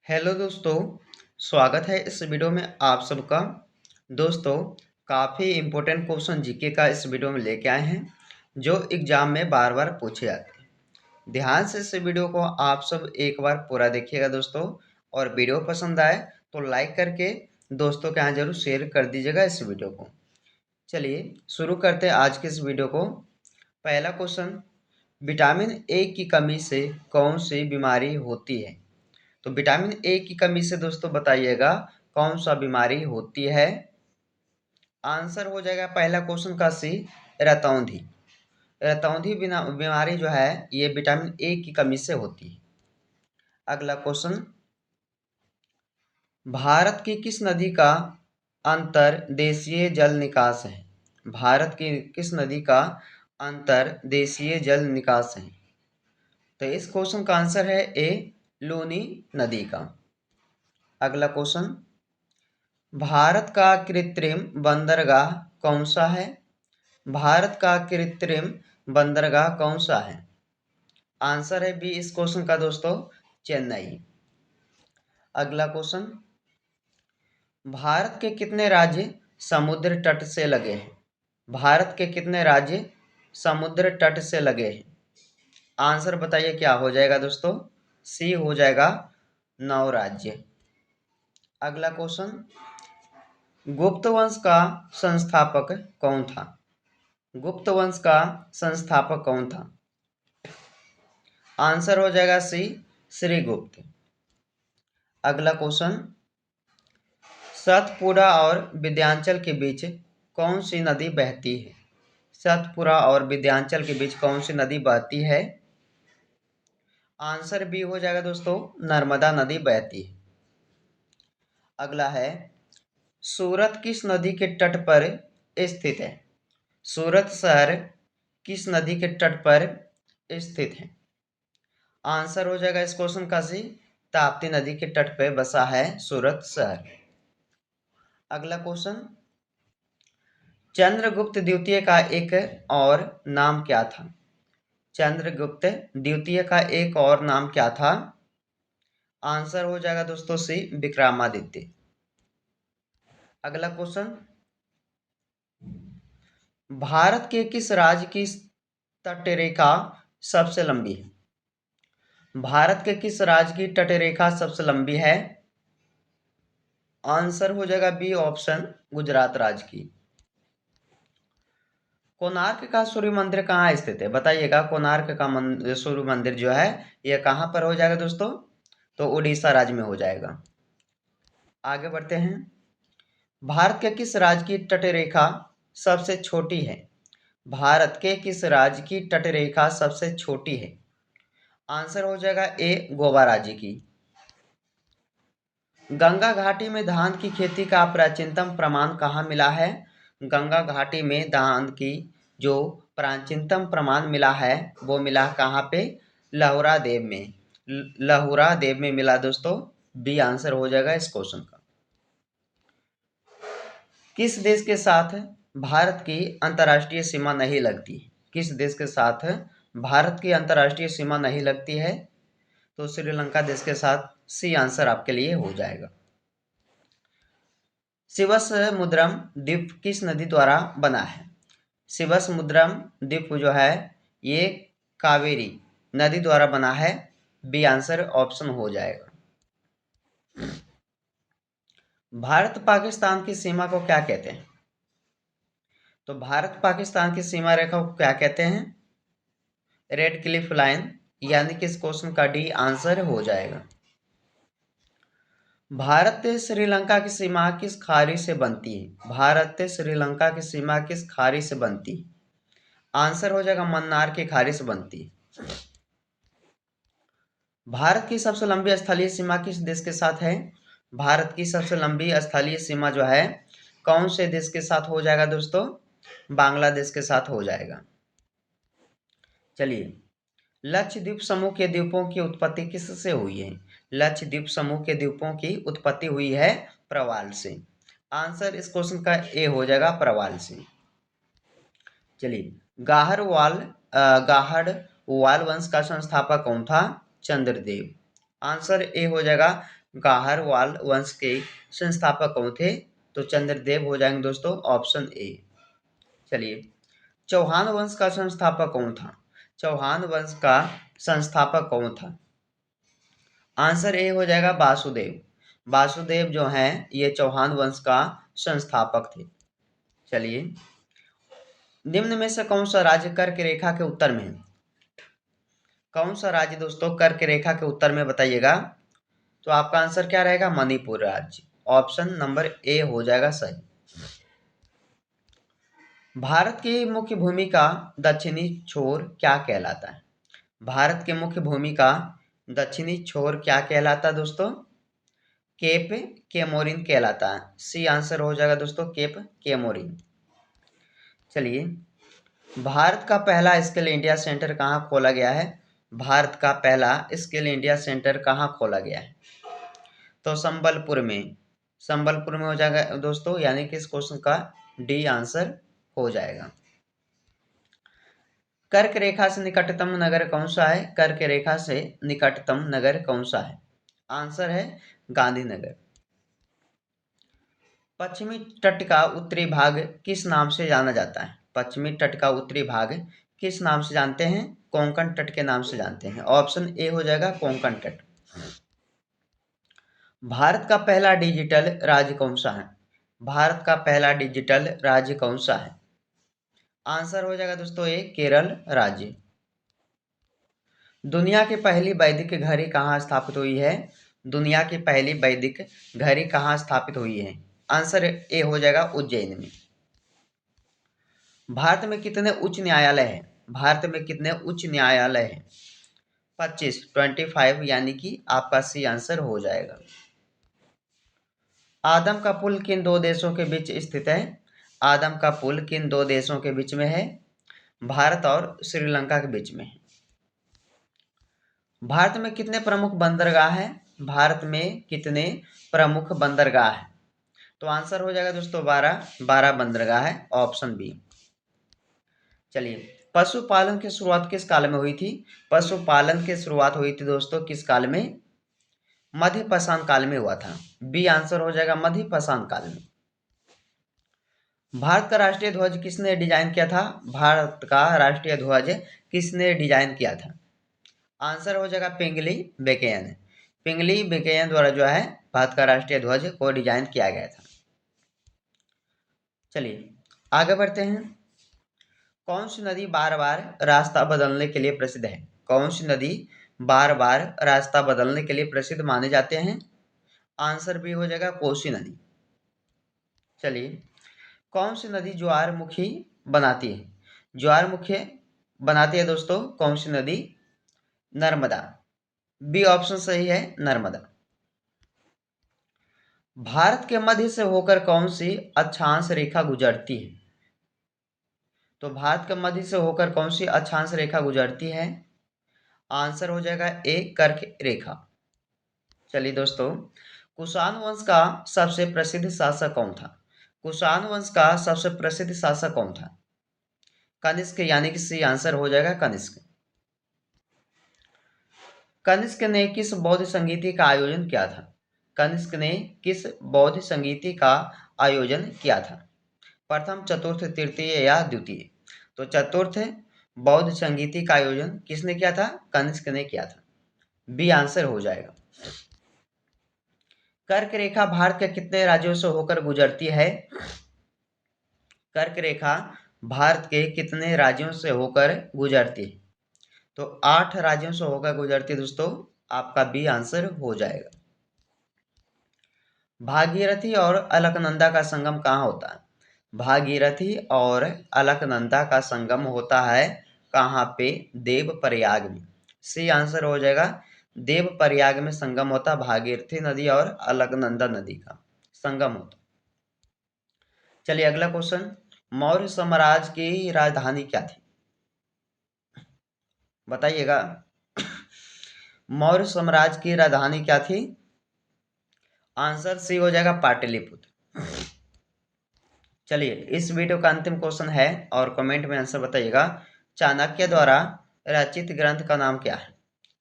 Hello दोस्तों, स्वागत है इस वीडियो में आप सबका। दोस्तों, काफ़ी इम्पोर्टेंट क्वेश्चन जीके का इस वीडियो में लेके आए हैं जो एग्ज़ाम में बार बार पूछे जाते हैं। ध्यान से इस वीडियो को आप सब एक बार पूरा देखिएगा दोस्तों, और वीडियो पसंद आए तो लाइक करके दोस्तों के यहाँ जरूर शेयर कर दीजिएगा इस वीडियो को। चलिए शुरू करते हैं आज के इस वीडियो को। पहला क्वेश्चन, विटामिन ए की कमी से कौन सी बीमारी होती है? तो विटामिन ए की कमी से दोस्तों बताइएगा कौन सा बीमारी होती है। आंसर हो जाएगा पहला क्वेश्चन का सी, रतौंधी। रतौंधी बीमारी जो है ये विटामिन ए की कमी से होती है। अगला क्वेश्चन, भारत की किस नदी का अंतर्देशीय जल निकास है? भारत की किस नदी का अंतर्देशीय जल निकास है? तो इस क्वेश्चन का आंसर है ए, लूनी नदी का। अगला क्वेश्चन, भारत का कृत्रिम बंदरगाह कौन सा है? भारत का कृत्रिम बंदरगाह कौन सा है? आंसर है बी इस क्वेश्चन का दोस्तों, चेन्नई। अगला क्वेश्चन, भारत के कितने राज्य समुद्र तट से लगे हैं? भारत के कितने राज्य समुद्र तट से लगे हैं? आंसर बताइए क्या हो जाएगा दोस्तों? सी हो जाएगा 9 राज्य। अगला क्वेश्चन, गुप्त वंश का संस्थापक कौन था? गुप्त वंश का संस्थापक कौन था? आंसर हो जाएगा सी, श्रीगुप्त। अगला क्वेश्चन, सतपुड़ा और विंध्याचल के बीच कौन सी नदी बहती है? सतपुड़ा और विंध्याचल के बीच कौन सी नदी बहती है? आंसर बी हो जाएगा दोस्तों, नर्मदा नदी बहती है। अगला है, सूरत किस नदी के तट पर स्थित है? सूरत शहर किस नदी के तट पर स्थित है? आंसर हो जाएगा इस क्वेश्चन का सी, ताप्ती नदी के तट पर बसा है सूरत शहर। अगला क्वेश्चन, चंद्रगुप्त द्वितीय का एक और नाम क्या था? चंद्रगुप्त द्वितीय का एक और नाम क्या था? आंसर हो जाएगा दोस्तों सी, विक्रमादित्य। अगला क्वेश्चन, भारत के किस राज्य की तटरेखा सबसे लंबी है? भारत के किस राज्य की तटरेखा सबसे लंबी है? आंसर हो जाएगा बी ऑप्शन, गुजरात राज्य की। कोणार्क का सूर्य मंदिर कहाँ स्थित है? बताइएगा, कोणार्क का सूर्य मंदिर जो है यह कहाँ पर हो जाएगा दोस्तों? तो उड़ीसा राज्य में हो जाएगा। आगे बढ़ते हैं, भारत के किस राज्य की तटरेखा सबसे छोटी है? भारत के किस राज्य की तटरेखा सबसे छोटी है? आंसर हो जाएगा ए, गोवा राज्य की। गंगा घाटी में धान की खेती का प्राचीनतम प्रमाण कहाँ मिला है? गंगा घाटी में धान की जो प्राचीनतम प्रमाण मिला है वो मिला कहाँ पे? लहुरा देव में। लहुरा देव में मिला दोस्तों। बी आंसर हो जाएगा इस क्वेश्चन का। किस देश के साथ भारत की अंतर्राष्ट्रीय सीमा नहीं लगती? किस देश के साथ भारत की अंतर्राष्ट्रीय सीमा नहीं लगती है? तो श्रीलंका देश के साथ। सी आंसर आपके लिए हो जाएगा। शिवसमुद्रम द्वीप किस नदी द्वारा बना है? शिवसमुद्रम द्वीप जो है ये कावेरी नदी द्वारा बना है। बी आंसर ऑप्शन हो जाएगा। भारत पाकिस्तान की सीमा को क्या कहते हैं? तो भारत पाकिस्तान की सीमा रेखा को क्या कहते हैं? रेड क्लिफ लाइन, यानी कि इस क्वेश्चन का डी आंसर हो जाएगा। भारत श्रीलंका की सीमा किस खाड़ी से बनती है? भारत श्रीलंका की सीमा किस खाड़ी से बनती है? आंसर हो जाएगा मन्नार की खाड़ी से बनती है। भारत की सबसे लंबी स्थलीय सीमा किस देश के साथ है? भारत की सबसे लंबी स्थलीय सीमा जो है कौन से देश के साथ हो जाएगा दोस्तों? बांग्लादेश के साथ हो जाएगा। चलिए, लक्षद्वीप समूह के द्वीपों की उत्पत्ति किससे हुई है? लक्षद्वीप समूह के द्वीपों की उत्पत्ति हुई है प्रवाल से। आंसर इस क्वेश्चन का ए हो जाएगा, प्रवाल से। चलिए, गाहड़वाल वंश का संस्थापक कौन था? चंद्रदेव। आंसर ए हो जाएगा। गाहरवाल वंश के संस्थापक कौन थे? तो चंद्रदेव हो जाएंगे दोस्तों, ऑप्शन ए। चलिए, चौहान वंश का संस्थापक कौन था? चौहान वंश का संस्थापक कौन था? आंसर ए हो जाएगा वासुदेव। वासुदेव जो हैं ये चौहान वंश का संस्थापक थे। चलिए, निम्न में से कौन सा राज्य कर्क रेखा के उत्तर में है? कौन सा राज्य दोस्तों कर्क रेखा के उत्तर में बताइएगा? तो आपका आंसर क्या रहेगा? मणिपुर राज्य, ऑप्शन नंबर ए हो जाएगा सही। भारत की मुख्य भूमि का दक्षिणी छोर क्या कहलाता है? भारत के मुख्य भूमि का दक्षिणी छोर क्या कहलाता है दोस्तों? केप केमोरिन कहलाता है। सी आंसर हो जाएगा दोस्तों, केप केमोरिन। चलिए, भारत का पहला स्किल इंडिया सेंटर कहाँ खोला गया है? भारत का पहला स्किल इंडिया सेंटर कहाँ खोला गया है? तो संबलपुर में। संबलपुर में हो जाएगा दोस्तों, यानी कि इस क्वेश्चन का डी आंसर हो जाएगा। कर्क रेखा से निकटतम नगर कौन सा है? कर्क रेखा से निकटतम नगर कौन सा है? आंसर है गांधीनगर। पश्चिमी तट का उत्तरी भाग किस नाम से जाना जाता है? पश्चिमी तट का उत्तरी भाग किस नाम से जानते हैं? कोंकण तट के नाम से जानते हैं। ऑप्शन ए हो जाएगा कोंकण तट। भारत का पहला डिजिटल राज्य कौन सा है? भारत का पहला डिजिटल राज्य कौन सा है? आंसर हो जाएगा दोस्तों ए, केरल राज्य। दुनिया की पहली वैदिक घड़ी कहाँ स्थापित हुई है? दुनिया की पहली वैदिक घड़ी कहाँ स्थापित हुई है? आंसर ए हो जाएगा उज्जैन में। भारत में कितने उच्च न्यायालय हैं? भारत में कितने उच्च न्यायालय हैं? 25, 25, यानी कि आपका सी आंसर हो जाएगा। आदम का पुल किन दो देशों के बीच स्थित है? आदम का पुल किन दो देशों के बीच में है? भारत और श्रीलंका के बीच में है। भारत में कितने प्रमुख बंदरगाह हैं? भारत में कितने प्रमुख बंदरगाह हैं? तो आंसर हो जाएगा दोस्तों 12 बंदरगाह है, ऑप्शन बी। चलिए, पशुपालन की शुरुआत किस काल में हुई थी? पशुपालन की शुरुआत हुई थी दोस्तों किस काल में? मध्य पाषाण काल में हुआ था। बी आंसर हो जाएगा मध्य पाषाण काल में। भारत का राष्ट्रीय ध्वज किसने डिजाइन किया था? भारत का राष्ट्रीय ध्वज किसने डिजाइन किया था? आंसर हो जाएगा पिंगली बेकेन। पिंगली बेकेन द्वारा जो है भारत का राष्ट्रीय ध्वज को डिजाइन किया गया था। चलिए, आगे बढ़ते हैं। कौन सी नदी बार बार रास्ता बदलने के लिए प्रसिद्ध है? कौन सी नदी बार बार रास्ता बदलने के लिए प्रसिद्ध माने जाते हैं? आंसर भी हो जाएगा कोसी नदी। चलिए, कौन सी नदी ज्वारमुखी बनाती है? ज्वारमुखी बनाती है दोस्तों कौन सी नदी? नर्मदा। बी ऑप्शन सही है, नर्मदा। भारत के मध्य से होकर कौन सी अक्षांश रेखा गुजरती है? तो भारत के मध्य से होकर कौन सी अक्षांश रेखा गुजरती है? आंसर हो जाएगा ए, कर्क रेखा। चलिए दोस्तों, कुषाण वंश का सबसे प्रसिद्ध शासक कौन था? कुषाण वंश का सबसे प्रसिद्ध शासक कौन था? कनिष्क, यानी कि सी आंसर हो जाएगा कनिष्क। कनिष्क ने किस बौद्ध संगीति का आयोजन किया था? कनिष्क ने किस बौद्ध संगीति का आयोजन किया था? प्रथम, चतुर्थ, तृतीय या द्वितीय? तो चतुर्थ बौद्ध संगीति का आयोजन किसने किया था? कनिष्क ने किया था। बी आंसर हो जाएगा। कर्क रेखा भारत के कितने राज्यों से होकर गुजरती है? कर्क रेखा भारत के कितने राज्यों से होकर गुजरती है? तो 8 राज्यों से होकर गुजरती दोस्तों, आपका बी आंसर हो जाएगा। भागीरथी और अलकनंदा का संगम कहाँ होता है? भागीरथी और अलकनंदा का संगम होता है कहाँ पे? देवप्रयाग में। सी आंसर हो जाएगा, देवप्रयाग में संगम होता, भागीरथी नदी और अलकनंदा नदी का संगम होता। चलिए, अगला क्वेश्चन। मौर्य साम्राज्य की राजधानी क्या थी? बताइएगा। मौर्य साम्राज्य की राजधानी क्या थी? आंसर सी हो जाएगा पाटलिपुत्र। चलिए, इस वीडियो का अंतिम क्वेश्चन है और कमेंट में आंसर बताइएगा। चाणक्य द्वारा रचित ग्रंथ का नाम क्या है?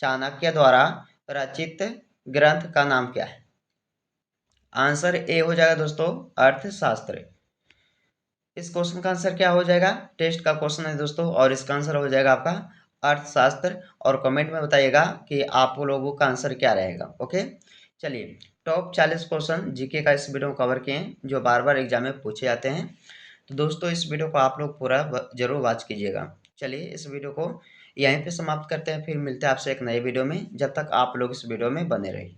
चाणक्य द्वारा रचित ग्रंथ का नाम क्या है? आंसर ए हो जाएगा दोस्तों, अर्थशास्त्र। इस क्वेश्चन का आंसर क्या हो जाएगा? टेस्ट का क्वेश्चन है दोस्तों, और इसका आंसर हो जाएगा आपका अर्थशास्त्र। और कमेंट में बताइएगा कि आप लोगों का आंसर क्या रहेगा। ओके, चलिए, टॉप 40 क्वेश्चन जीके का इस वीडियो में कवर किए हैं जो बार बार एग्जाम में पूछे जाते हैं। तो दोस्तों इस वीडियो को आप लोग पूरा जरूर वॉच कीजिएगा। चलिए इस वीडियो को यहीं पे समाप्त करते हैं, फिर मिलते हैं आपसे एक नए वीडियो में। जब तक आप लोग इस वीडियो में बने रहिए।